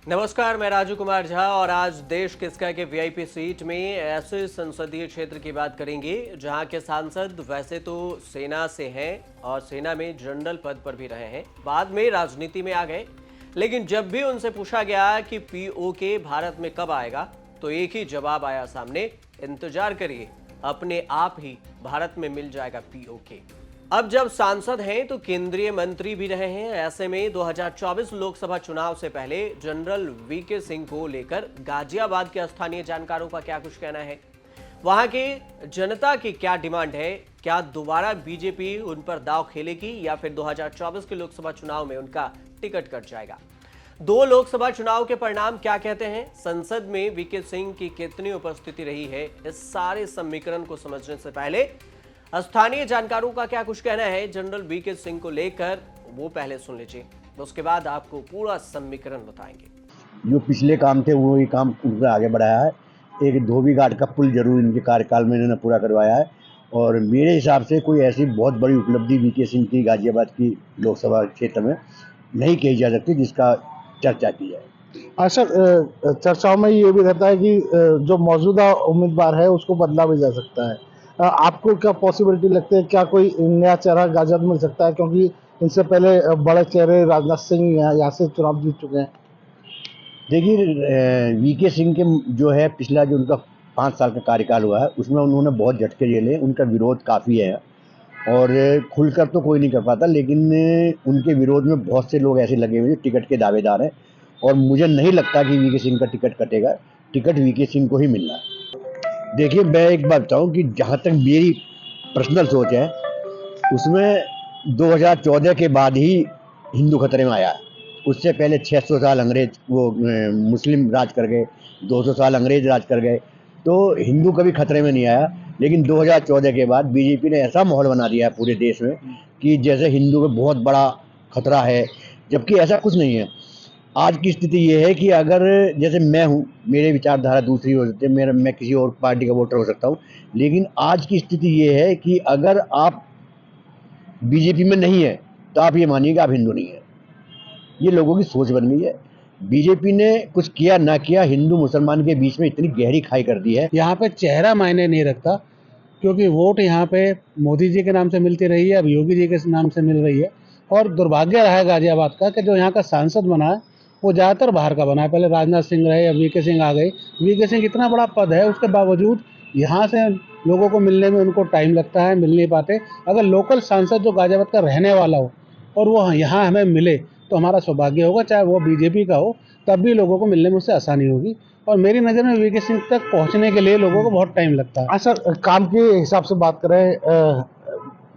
नमस्कार, मैं राजू कुमार झा और आज देश किसका के वीआईपी सीट में ऐसे संसदीय क्षेत्र की बात करेंगे जहां के सांसद वैसे तो सेना से हैं और सेना में जनरल पद पर भी रहे हैं, बाद में राजनीति में आ गए। लेकिन जब भी उनसे पूछा गया कि पीओके भारत में कब आएगा तो एक ही जवाब आया सामने, इंतजार करिए, अपने आप ही भारत में मिल जाएगा पीओके। अब जब सांसद हैं तो केंद्रीय मंत्री भी रहे हैं। ऐसे में 2024 लोकसभा चुनाव से पहले जनरल वीके सिंह को लेकर गाजियाबाद के स्थानीय जानकारों का क्या कुछ कहना है, वहां की जनता की क्या डिमांड है, क्या दोबारा बीजेपी उन पर दांव खेलेगी या फिर 2024 के लोकसभा चुनाव में उनका टिकट कट जाएगा। 2 लोकसभा चुनाव के परिणाम क्या कहते हैं, संसद में वीके सिंह की कितनी उपस्थिति रही है, इस सारे समीकरण को समझने से पहले स्थानीय जानकारों का क्या कुछ कहना है जनरल वीके सिंह को लेकर, वो पहले सुन लीजिए, उसके बाद आपको पूरा समीकरण बताएंगे। जो पिछले काम थे वो ही काम उनका आगे बढ़ाया है। एक धोबी घाट का पुल जरूर इनके कार्यकाल में इन्होंने पूरा करवाया है और मेरे हिसाब से कोई ऐसी बहुत बड़ी उपलब्धि वीके सिंह की गाजियाबाद की लोकसभा क्षेत्र में नहीं कही जा सकती जिसका चर्चा की जाए। अच्छा, चर्चाओं में ये भी रहता है कि जो मौजूदा उम्मीदवार है उसको बदला भी जा सकता है। आपको क्या पॉसिबिलिटी लगती है, क्या कोई नया चेहरा गाजियाबाद मिल सकता है, क्योंकि इनसे पहले बड़े चेहरे राजनाथ सिंह यहाँ से चुनाव जीत चुके हैं। देखिए, वीके सिंह के जो है पिछला जो उनका 5 साल का कार्यकाल हुआ है उसमें उन्होंने बहुत झटके झेले, उनका विरोध काफ़ी है और खुलकर तो कोई नहीं कर पाता, लेकिन उनके विरोध में बहुत से लोग ऐसे लगे हुए जो टिकट के दावेदार हैं और मुझे नहीं लगता कि वीके सिंह का टिकट कटेगा। टिकट वीके सिंह को ही मिलना है। देखिए, मैं एक बात बताऊं कि जहाँ तक मेरी पर्सनल सोच है उसमें 2014 के बाद ही हिंदू खतरे में आया है। उससे पहले 600 साल अंग्रेज मुस्लिम राज कर गए, 200 साल अंग्रेज राज कर गए, तो हिंदू कभी खतरे में नहीं आया। लेकिन 2014 के बाद बीजेपी ने ऐसा माहौल बना दिया है पूरे देश में कि जैसे हिंदू को बहुत बड़ा खतरा है, जबकि ऐसा कुछ नहीं है। आज की स्थिति ये है कि अगर जैसे मैं हूँ, मेरे विचारधारा दूसरी हो सकती है, मैं किसी और पार्टी का वोटर हो सकता हूँ, लेकिन आज की स्थिति ये है कि अगर आप बीजेपी में नहीं है तो आप ये मानिए कि आप हिंदू नहीं है। ये लोगों की सोच बन गई है। बीजेपी ने कुछ किया ना किया, हिंदू मुसलमान के बीच में इतनी गहरी खाई कर दी है। यहाँ पे चेहरा मायने नहीं रखता, क्योंकि वोट यहाँ पे मोदी जी के नाम से मिलती रही है, अब योगी जी के नाम से मिल रही है। और दुर्भाग्य रहा है गाजियाबाद का कि जो यहाँ का सांसद बना है वो ज़्यादातर बाहर का बना है। पहले राजनाथ सिंह रहे, अब वीके सिंह आ गए। वीके सिंह इतना बड़ा पद है, उसके बावजूद यहाँ से लोगों को मिलने में उनको टाइम लगता है, मिल नहीं पाते। अगर लोकल सांसद जो गाजियाबाद का रहने वाला हो और वो यहाँ हमें मिले तो हमारा सौभाग्य होगा, चाहे वो बीजेपी का हो, तब भी लोगों को मिलने में उससे आसानी होगी। और मेरी नज़र में वीके सिंह तक पहुँचने के लिए लोगों को बहुत टाइम लगता है। अच्छा, काम के हिसाब से बात करें,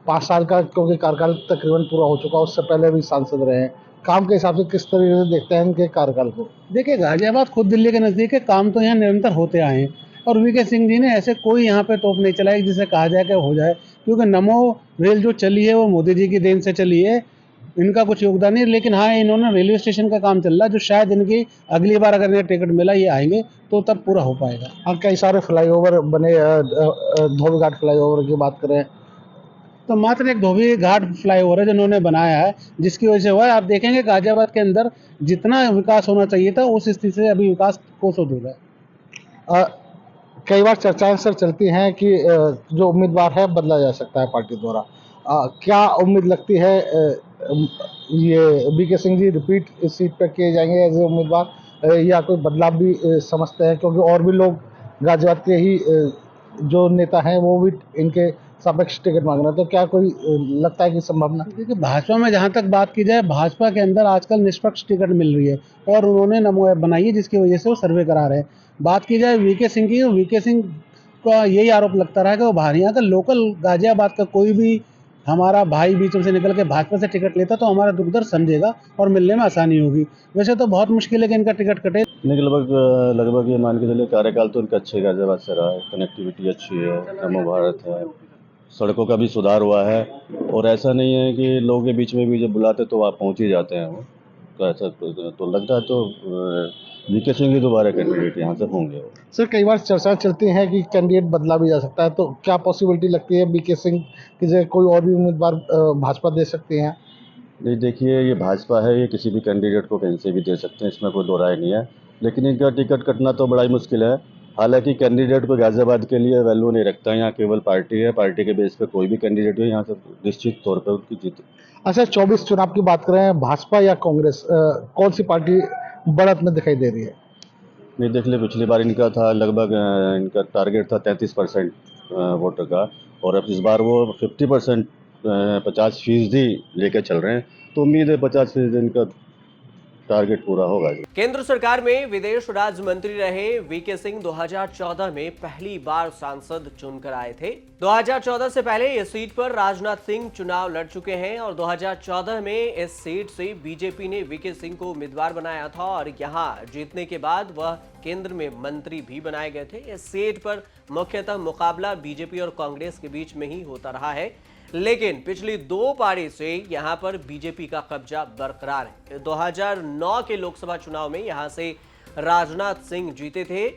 5 साल का क्योंकि कार्यकाल तकरीबन पूरा हो चुका, उससे पहले भी सांसद रहे हैं, काम के हिसाब से किस तरीके से देखते हैं इनके कार्यकाल को? देखिए, गाजियाबाद खुद दिल्ली के नज़दीक है, काम तो यहाँ निरंतर होते आए हैं और वीके सिंह जी ने ऐसे कोई यहाँ पे तोप नहीं चलाई जिसे कहा जाए कि हो जाए, क्योंकि नमो रेल जो चली है वो मोदी जी की देन से चली है, इनका कुछ योगदान नहीं। लेकिन हाँ, इन्होंने रेलवे स्टेशन का काम चल रहा है जो शायद इनकी अगली बार अगर इन्हें टिकट मिला ये आएंगे तो तब पूरा हो पाएगा। हाँ, कई सारे फ्लाईओवर बने, धोबी घाट फ्लाईओवर की बात करें तो मात्र एक धोबी घाट फ्लाईओवर है जिन्होंने बनाया है, जिसकी वजह से हुआ है। आप देखेंगे गाजियाबाद के अंदर जितना विकास होना चाहिए था उस स्थिति से अभी विकास कोसों दूर है। कई बार चर्चाएं सर चलती हैं कि जो उम्मीदवार है बदला जा सकता है पार्टी द्वारा। क्या उम्मीद लगती है, ये वीके सिंह जी रिपीट इस सीट पर किए जाएंगे एज ए उम्मीदवार, या कोई बदलाव भी समझते हैं, क्योंकि और भी लोग गाजियाबाद के ही जो नेता हैं वो भी इनके सापेक्ष टिकट मांग रहे हैं, तो क्या कोई लगता है कि संभावना? देखिए, भाजपा में जहाँ तक बात की जाए, भाजपा के अंदर आजकल निष्पक्ष टिकट मिल रही है और उन्होंने नमो ऐप बनाई है जिसकी वजह से वो सर्वे करा रहे हैं। बात की जाए वीके सिंह की, तो वीके सिंह का यही आरोप लगता रहा है कि वो बाहर, यहाँ का लोकल गाजियाबाद का कोई भी हमारा भाई बीच में से निकल के भाजपा से टिकट लेता तो हमारा दुख दर्द समझेगा और मिलने में आसानी होगी। वैसे तो बहुत मुश्किल है कि इनका टिकट कटे। लगभग ये मान के चलिए कार्यकाल तो इनका अच्छे गाजियाबाद से रहा है, कनेक्टिविटी अच्छी है, नमो भारत है, सड़कों का भी सुधार हुआ है और ऐसा नहीं है कि लोगों के बीच में भी जब बुलाते तो आप पहुंच ही जाते हैं। वो तो ऐसा तो लगता है तो वीके सिंह ही दोबारा कैंडिडेट यहाँ से होंगे। सर, कई बार चर्चा चलती है कि कैंडिडेट बदला भी जा सकता है, तो क्या पॉसिबिलिटी लगती है वीके सिंह की जगह कोई और भी उम्मीदवार भाजपा दे सकती हैं? नहीं, देखिए ये भाजपा है, ये किसी भी कैंडिडेट को कहीं से भी दे सकते हैं, इसमें कोई दो राय नहीं है। लेकिन इनका टिकट कटना तो बड़ा ही मुश्किल है। हालांकि कैंडिडेट को गाजियाबाद के लिए वैल्यू नहीं रखता है, यहाँ केवल पार्टी है, पार्टी के बेस पे कोई भी कैंडिडेट हो यहाँ से निश्चित तौर पर उनकी जीत। अच्छा, 24 चुनाव की बात करें, भाजपा या कांग्रेस, कौन सी पार्टी बढ़त में दिखाई दे रही है? नहीं, देख ले, पिछली बार इनका था लगभग इनका टारगेट था 33% वोटर का, और अब इस बार वो 50%, 50% लेके चल रहे हैं। तो उम्मीद है 50% इनका टारगेट पूरा होगा। केंद्र सरकार में विदेश राज्य मंत्री रहे वीके सिंह 2014 में पहली बार सांसद चुनकर आए थे। 2014 से पहले इस सीट पर राजनाथ सिंह चुनाव लड़ चुके हैं और 2014 में इस सीट से बीजेपी ने वीके सिंह को उम्मीदवार बनाया था और यहां जीतने के बाद वह केंद्र में मंत्री भी बनाए गए थे। इस सीट पर मुख्यतः मुकाबला बीजेपी और कांग्रेस के बीच में ही होता रहा है, लेकिन पिछली दो पारी से यहां पर बीजेपी का कब्जा बरकरार है। 2009 के लोकसभा चुनाव में यहां से राजनाथ सिंह जीते थे,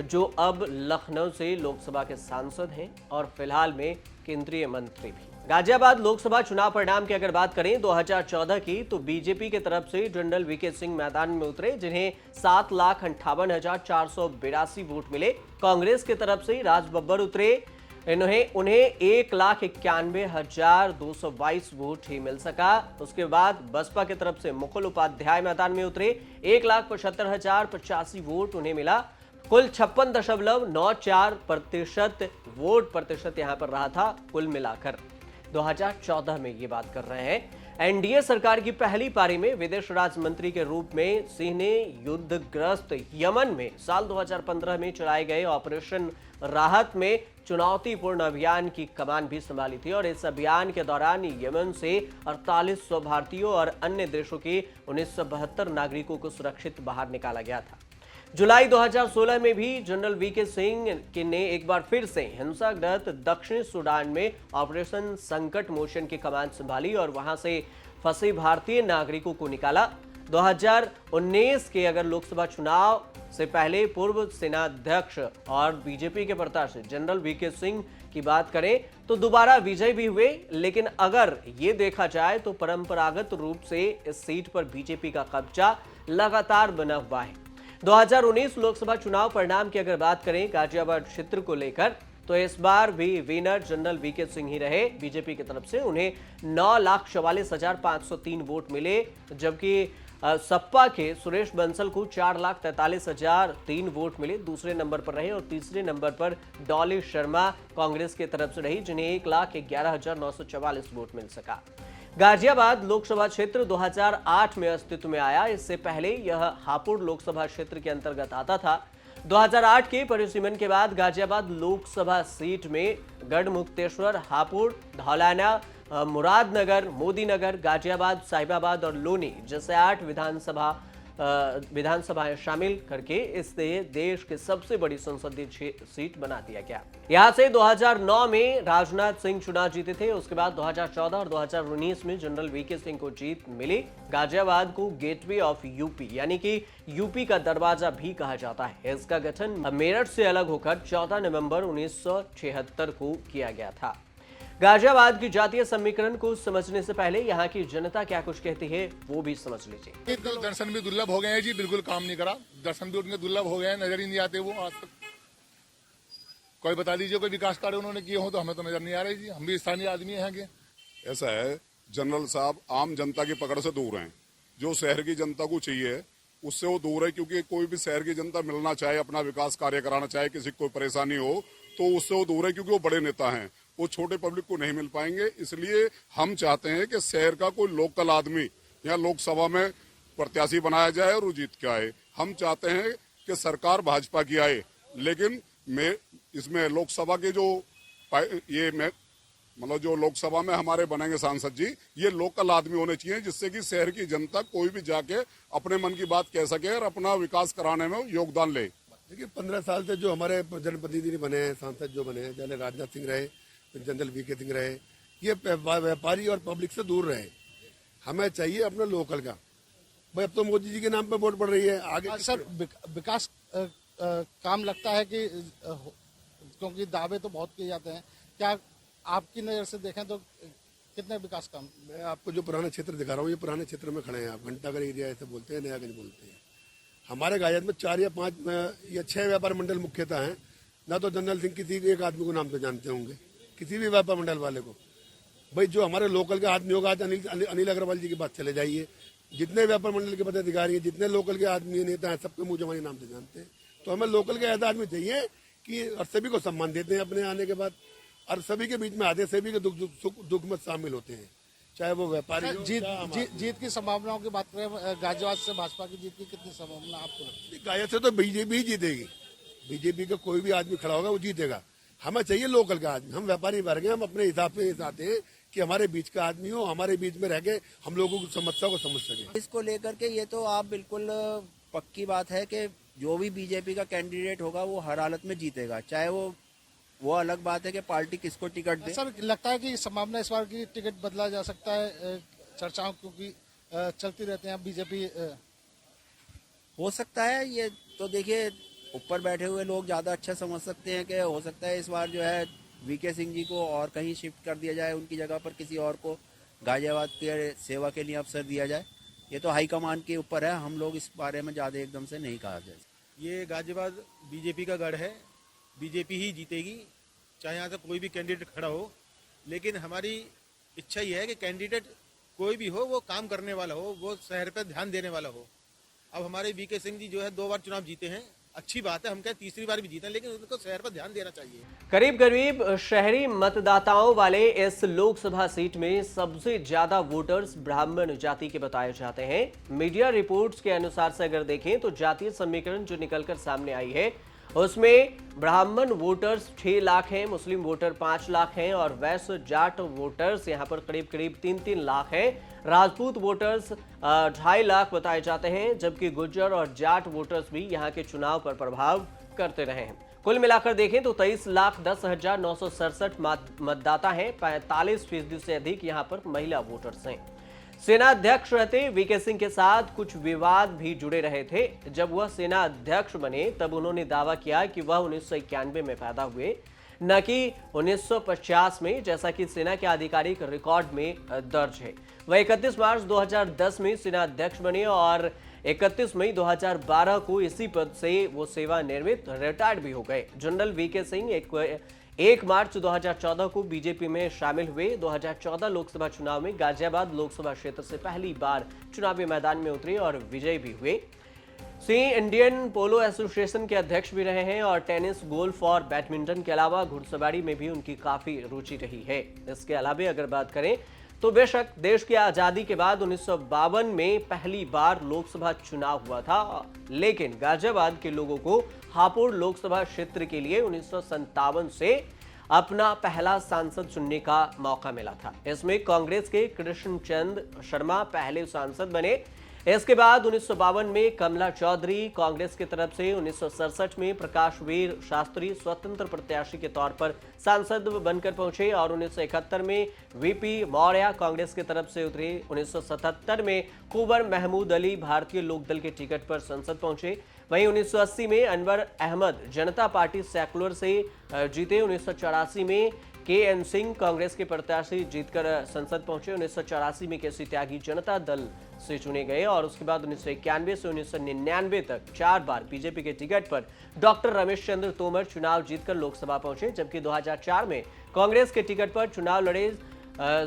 जो अब लखनऊ से लोकसभा के सांसद हैं और फिलहाल में केंद्रीय मंत्री भी। गाजियाबाद लोकसभा चुनाव परिणाम की अगर बात करें 2014 की, तो बीजेपी की तरफ से जनरल वीके सिंह मैदान में उतरे, जिन्हें 7,58,482 वोट मिले। कांग्रेस की तरफ से राज बब्बर उतरे, उन्हें 1,91,222 वोट ही मिल सका। उसके बाद बसपा की तरफ से मुकुल उपाध्याय मैदान में उतरे, 1,75,085 वोट उन्हें मिला। कुल 56.94% वोट प्रतिशत यहां पर रहा था कुल मिलाकर। 2014 में ये बात कर रहे हैं। एनडीए सरकार की पहली पारी में विदेश राज्य मंत्री के रूप में सिंह ने युद्धग्रस्त यमन में साल 2015 में चलाए गए ऑपरेशन राहत में चुनौतीपूर्ण अभियान की कमान भी संभाली थी और इस अभियान के दौरान यमन से 4800 भारतीयों और अन्य देशों के 1972 नागरिकों को सुरक्षित बाहर निकाला गया था। जुलाई 2016 में भी जनरल वीके सिंह ने एक बार फिर से हिंसाग्रस्त दक्षिणी सूडान में ऑपरेशन संकट मोचन की कमान संभाली और वहां से फंसे भारतीय नागरिकों को निकाला। 2019 के अगर लोकसभा चुनाव से पहले पूर्व सेनाध्यक्ष और बीजेपी के प्रत्याशी जनरल वीके सिंह की बात करें तो दोबारा विजय भी हुए, लेकिन अगर ये देखा जाए तो परंपरागत रूप से इस सीट पर बीजेपी का कब्जा लगातार बना हुआ है। 2019 लोकसभा चुनाव परिणाम की अगर बात करें गाजियाबाद क्षेत्र को लेकर, तो इस बार भी विनर जनरल वीके सिंह ही रहे। बीजेपी की तरफ से उन्हें 9,44,503 वोट मिले, जबकि सपा के सुरेश बंसल को 4,43,003 वोट मिले, दूसरे नंबर पर रहे। और तीसरे नंबर पर डॉली शर्मा कांग्रेस की तरफ से रही, जिन्हें 1,11,944 वोट मिल सका। गाजियाबाद लोकसभा क्षेत्र 2008 में अस्तित्व में आया। इससे पहले यह हापुड़ लोकसभा क्षेत्र के अंतर्गत आता था। 2008 के परिसीमन के बाद गाजियाबाद लोकसभा सीट में गढ़मुक्तेश्वर, हापुड़, धौलाना, मुरादनगर, मोदीनगर, गाजियाबाद, साहिबाबाद और लोनी जैसे 8 विधानसभाएं शामिल करके इससे देश के सबसे बड़ी संसदीय सीट बना दिया गया। यहां से 2009 में राजनाथ सिंह चुनाव जीते थे। उसके बाद 2014 और 2019 में जनरल वीके सिंह को जीत मिली। गाजियाबाद को गेटवे ऑफ यूपी यानी कि यूपी का दरवाजा भी कहा जाता है। इसका गठन मेरठ से अलग होकर 14 नवंबर 1976 को किया गया था। गाजियाबाद की जातीय समीकरण को समझने से पहले यहाँ की जनता क्या कुछ कहती है वो भी समझ लीजिए। दर्शन भी दुर्लभ हो गए हैं जी, बिल्कुल काम नहीं करा। दर्शन भी उनके दुर्लभ हो गए हैं, नजर ही नहीं आते वो आज तक। कोई बता दीजिए कोई विकास कार्य उन्होंने किए हो तो हमें तो नजर नहीं आ रही जी। हम भी स्थानीय आदमी हैं के। ऐसा है, जनरल साहब आम जनता की पकड़ से दूर हैं। जो शहर की जनता को चाहिए उससे वो दूर है, क्योंकि कोई भी शहर की जनता मिलना चाहे, अपना विकास कार्य कराना चाहे, किसी को कोई परेशानी हो तो उससे वो दूर है, क्योंकि वो बड़े नेता हैं, वो छोटे पब्लिक को नहीं मिल पाएंगे। इसलिए हम चाहते हैं कि शहर का कोई लोकल आदमी या लोकसभा में प्रत्याशी बनाया जाए और वो जीत के आए। हम चाहते हैं कि सरकार भाजपा की आए, लेकिन इसमें लोकसभा के जो मतलब जो लोकसभा में हमारे बनेंगे सांसद जी, ये लोकल आदमी होने चाहिए, जिससे कि शहर की जनता कोई भी जाके अपने मन की बात कह सके और अपना विकास कराने में योगदान ले। देखिए 15 साल से जो हमारे जनप्रतिनिधि बने हैं, सांसद जो बने हैं, चाहे राजनाथ सिंह रहे, जनरल वीके सिंह रहे, ये व्यापारी और पब्लिक से दूर रहे। हमें चाहिए अपने लोकल का। भाई अब तो मोदी जी के नाम पे वोट पड़ रही है आगे। सर विकास काम लगता है कि क्योंकि दावे तो बहुत किए जाते हैं, क्या आपकी नज़र से देखें तो कितने विकास काम? मैं आपको जो पुराने क्षेत्र दिखा रहा हूँ, ये पुराने क्षेत्र में खड़े हैं आप। घंटाघर एरिया ऐसे बोलते हैं, नयागंज बोलते हैं। हमारे गाजियाबाद में 4 या 5 या 6 व्यापार मंडल मुख्यतः हैं। ना तो जनरल सिंह किसी एक आदमी को नाम से जानते होंगे, किसी भी व्यापार मंडल वाले को। भाई जो हमारे लोकल के आदमी होगा, आज अनिल अग्रवाल जी की बात चले जाइए, जितने व्यापार मंडल के पदाधिकारी हैं, जितने लोकल के आदमी नेता हैं, सबके मुझे हमारे नाम से जानते हैं। तो हमें लोकल के ऐसा आदमी चाहिए कि और सभी को सम्मान देते हैं अपने आने के बाद, और सभी के बीच में आते हैं, सभी के दुख में शामिल होते हैं, चाहे वो व्यापारी हो। जीत की संभावनाओं की बात करें, गाजियाबाद से भाजपा की जीत की कितनी संभावना आपको लगती है? गाजियाबाद से तो बीजेपी ही जीतेगी। बीजेपी का कोई भी आदमी खड़ा होगा वो जीतेगा। हमें चाहिए लोकल का आदमी। हम व्यापारी वर्ग हैं, हम अपने हिसाब से चाहते हैं कि हमारे बीच का आदमी हो, हमारे बीच में रह के हम लोगों की समस्या को समझ सके। इसको लेकर के ये तो आप बिल्कुल पक्की बात है कि जो भी बीजेपी का कैंडिडेट होगा वो हर हालत में जीतेगा, चाहे वो अलग बात है कि पार्टी किसको टिकट दे। सर लगता है कि संभावना इस बार की टिकट बदला जा सकता है, चर्चाओं क्योंकि चलती रहते हैं बीजेपी। हो सकता है, ये तो देखिए ऊपर बैठे हुए लोग ज्यादा अच्छा समझ सकते हैं कि हो सकता है इस बार जो है वीके सिंह जी को और कहीं शिफ्ट कर दिया जाए, उनकी जगह पर किसी और को गाजियाबाद के सेवा के लिए अवसर दिया जाए। ये तो हाईकमान के ऊपर है, हम लोग इस बारे में ज़्यादा एकदम से नहीं कहा जाए। ये गाजियाबाद बीजेपी का गढ़ है, बीजेपी ही जीतेगी, चाहे यहाँ से कोई भी कैंडिडेट खड़ा हो। लेकिन हमारी इच्छा ये है कि कैंडिडेट कोई भी हो वो काम करने वाला हो, वो शहर पर ध्यान देने वाला हो। अब हमारे वीके सिंह जी जो है 2 बार चुनाव जीते हैं, अच्छी बात है, हम क्या तीसरी बार भी जीते, लेकिन उनको शहर पर ध्यान देना चाहिए। करीब करीब शहरी मतदाताओं वाले इस लोकसभा सीट में सबसे ज्यादा वोटर्स ब्राह्मण जाति के बताए जाते हैं। मीडिया रिपोर्ट्स के अनुसार से अगर देखें तो जातीय समीकरण जो निकलकर सामने आई है उसमें ब्राह्मण वोटर्स 6 लाख हैं, मुस्लिम वोटर 5 लाख हैं और वैश्य जाट वोटर्स यहां पर करीब करीब 3-3 लाख हैं। राजपूत वोटर्स 2.5 लाख बताए जाते हैं, जबकि गुर्जर और जाट वोटर्स भी यहां के चुनाव पर प्रभाव करते रहे हैं। कुल मिलाकर देखें तो 23,10,967 मतदाता हैं, 45% से अधिक यहां पर महिला वोटर्स हैं। सेना अध्यक्ष रहते वीके सिंह के साथ कुछ विवाद भी जुड़े रहे थे। जब वह सेना अध्यक्ष बने तब उन्होंने दावा किया कि वह 1991 में पैदा हुए, न कि 1950 में, जैसा कि सेना के आधिकारिक रिकॉर्ड में दर्ज है। वह 31 मार्च 2010 में सेना अध्यक्ष बने और 31 मई 2012 को इसी पद से वो सेवानिवृत्त रिटायर्ड भी हो गए। जनरल वीके सिंह 1 मार्च 2014 को बीजेपी में शामिल हुए। 2014 लोकसभा चुनाव में गाजियाबाद लोकसभा क्षेत्र से पहली बार चुनावी मैदान में उतरे और विजयी भी हुए। सिंह इंडियन पोलो एसोसिएशन के अध्यक्ष भी रहे हैं और टेनिस, गोल्फ और बैडमिंटन के अलावा घुड़सवारी में भी उनकी काफी रुचि रही है। इसके अलावा अगर बात करें तो बेशक देश की आजादी के बाद 1952 में पहली बार लोकसभा चुनाव हुआ था, लेकिन गाजियाबाद के लोगों को हापुड़ लोकसभा क्षेत्र के लिए 1957 से अपना पहला सांसद चुनने का मौका मिला था। इसमें कांग्रेस के कृष्णचंद शर्मा पहले सांसद बने। इसके बाद 1952 में कमला चौधरी कांग्रेस की तरफ से, 1967 में प्रकाशवीर शास्त्री स्वतंत्र प्रत्याशी के तौर पर सांसद बनकर पहुंचे और 1971 में वीपी मौर्य कांग्रेस की तरफ से उतरे। 1977 में कुंवर महमूद अली भारतीय लोकदल के टिकट पर संसद पहुंचे। वहीं 1980 में अनवर अहमद जनता पार्टी सेकुलर से जीते। 1984 में के.एन. सिंह कांग्रेस के प्रत्याशी जीतकर संसद पहुंचे। 1984 में केसी त्यागी जनता दल से चुने गए और उसके बाद 1991 से 1999 तक 4 बार बीजेपी के टिकट पर डॉक्टर रमेश चंद्र तोमर चुनाव जीतकर लोकसभा पहुंचे, जबकि 2004 में कांग्रेस के टिकट पर चुनाव लड़े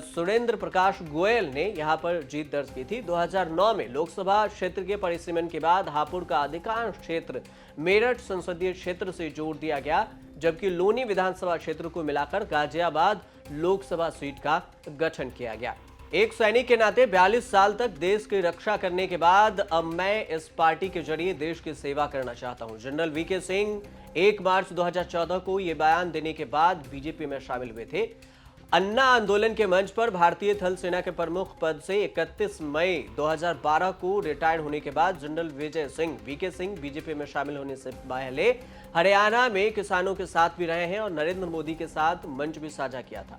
सुरेंद्र प्रकाश गोयल ने यहां पर जीत दर्ज की थी। 2009 में लोकसभा क्षेत्र के परिसीमन के बाद हापुड़ का अधिकांश क्षेत्र मेरठ संसदीय क्षेत्र से जोड़ दिया गया, जबकि लोनी विधानसभा क्षेत्र को मिलाकर गाजियाबाद लोकसभा सीट का गठन किया गया। एक सैनिक के नाते 42 साल तक देश की रक्षा करने के बाद अब मैं इस पार्टी के जरिए देश की सेवा करना चाहता हूं। जनरल वीके सिंह 1 मार्च 2014 को यह बयान देने के बाद बीजेपी में शामिल हुए थे। अन्ना आंदोलन के मंच पर भारतीय थल सेना के प्रमुख पद से 31 मई 2012 को रिटायर होने के बाद general Vijay Singh VK Singh BJP में शामिल होने से पहले हरियाणा में किसानों के साथ भी रहे हैं और नरेंद्र मोदी के साथ मंच भी साझा किया था।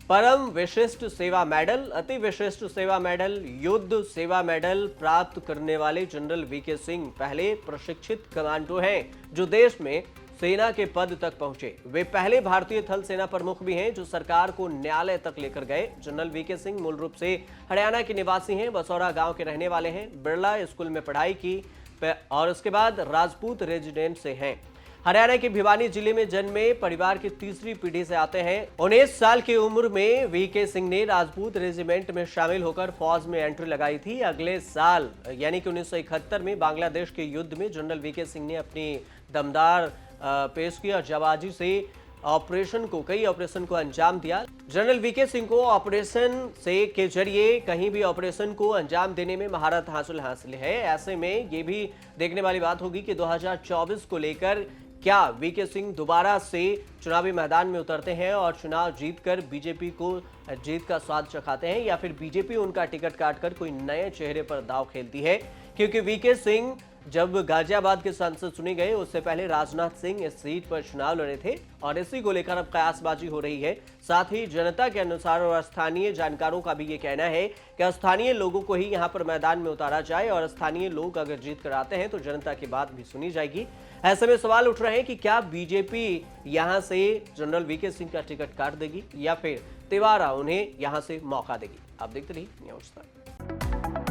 परम विशिष्ट सेवा मेडल, अति विशिष्ट सेवा मेडल, युद्ध सेवा मेडल प्राप्त करने वाले जनरल वीके सिंह पहले प्रशिक्षित कमांडो हैं जो देश में सेना के पद तक पहुंचे। वे पहले भारतीय थल सेना प्रमुख भी हैं जो सरकार को न्यायालय तक लेकर गए। जनरल वीके सिंह मूल रूप से हरियाणा के निवासी हैं, बसौरा गांव के रहने वाले हैं। बिरला स्कूल में पढ़ाई की और उसके बाद राजपूत रेजिडेंट से हैं। हरियाणा के भिवानी जिले में जन्मे परिवार की तीसरी पीढ़ी से आते हैं। 19 साल की उम्र में वीके सिंह ने राजपूत रेजिमेंट में शामिल होकर फौज में एंट्री लगाई थी। अगले साल यानी कि 1971 में बांग्लादेश के युद्ध में जनरल वीके सिंह ने अपनी दमदार पेश की और जाबाजी से कई ऑपरेशन को अंजाम दिया। जनरल वीके सिंह को ऑपरेशन के जरिए कहीं भी ऑपरेशन को अंजाम देने में महारत हासिल है। ऐसे में ये भी देखने वाली बात होगी कि 2024 को लेकर क्या वीके सिंह दोबारा से चुनावी मैदान में उतरते हैं और चुनाव जीतकर बीजेपी को जीत का स्वाद चखाते हैं, या फिर बीजेपी उनका टिकट काटकर कोई नए चेहरे पर दांव खेलती है। क्योंकि वीके सिंह जब गाजियाबाद के सांसद चुने गए उससे पहले राजनाथ सिंह इस सीट पर चुनाव लड़े थे और इसी को लेकर अब कयासबाजी हो रही है। साथ ही जनता के अनुसार और स्थानीय जानकारों का भी ये कहना है कि स्थानीय लोगों को ही यहां पर मैदान में उतारा जाए और स्थानीय लोग अगर जीत कर आते हैं तो जनता की बात भी सुनी जाएगी। ऐसे में सवाल उठ रहे हैं कि क्या बीजेपी यहां से जनरल वीके सिंह का टिकट काट देगी या फिर तिवारा उन्हें यहां से मौका देगी। आप देखते रहिए न्यूज़ तक।